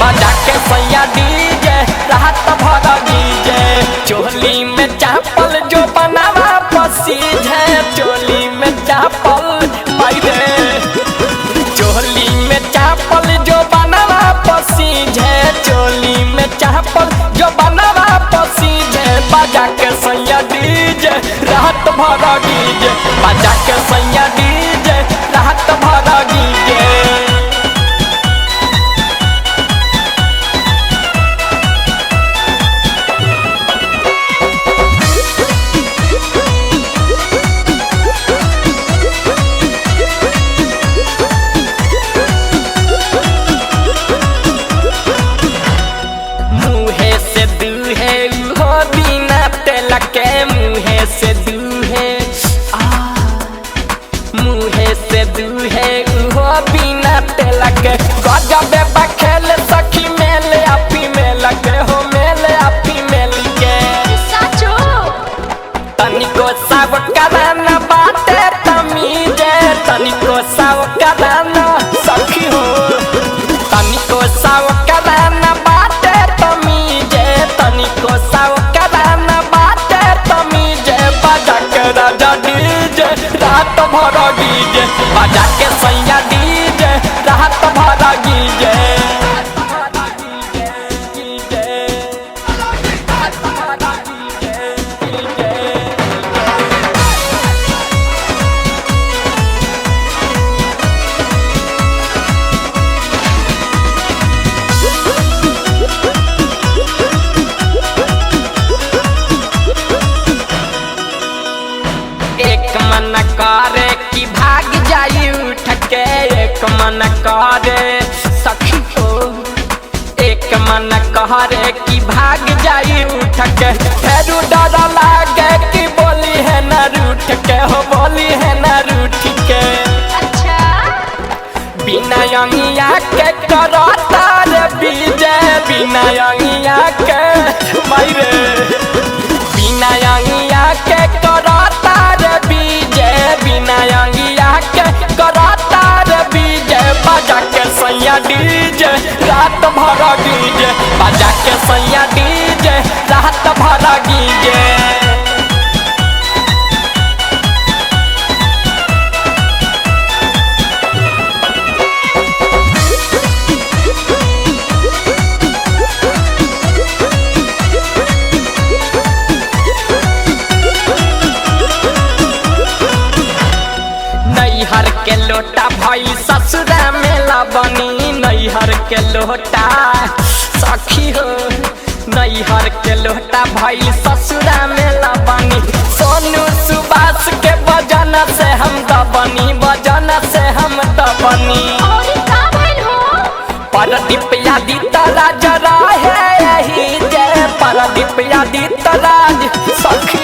बजा के सैया डीजे रात भर गीजे। चोली में चापल जो बनावा पसीजे, चोली में चापल पाइरे, चोली में चापल जो बनावा पसीजे, चोली में चापल जो बनावा पसीजे। बजा के सैया डीजे रात भर गीजे, बजा के सैया डीजे रात भर गीजे। मुहे से दूहे उहो बिना तेल के, मुहे से दूहे मुहे से दूहे उहो बिना तेल के। गजबे बखेल सखी मेले अपी मेल के हो, मेले अपी मेल के। तनिको सब कराना बाटे तमीजे, तनिको सब कराना सखी हो, तनिको सब कराना बाटे तमीजे, तनिको सब कराना बाटे तमीजे। बजा के राजा डीजे रात भर गीजे, बजा के सैया डीजे रात भर गीजे। एक मन करे कि भाग जाई उठ के, एक मन करे सखी हो, एक मन करे कि भाग जाई उठ के। फेरू डर लागे कि बोली है न रूठ के हो, बोली है न रूठ के। बिना अंगिया के करता रे बीजे, बिना अंगिया के मायरे, बिना अंगिया के करता रे बीजे, बिना अंगिया के करता रे बीजे। बजा के सैया डीजे रात भर गीजे, बजा के सैया डीजे रात भर गीजे। नैहर के लोटा भाई ससुरा में लबनी, नैहर के लोटा सखी हो, नैहर के लोटा भाई ससुरा में लबनी। सोनू सुबास के बजन से हम दबनी, बजन से हम दबनी। परदीप यादी तराज रहे यही जे, परदीप यादी तराज सखी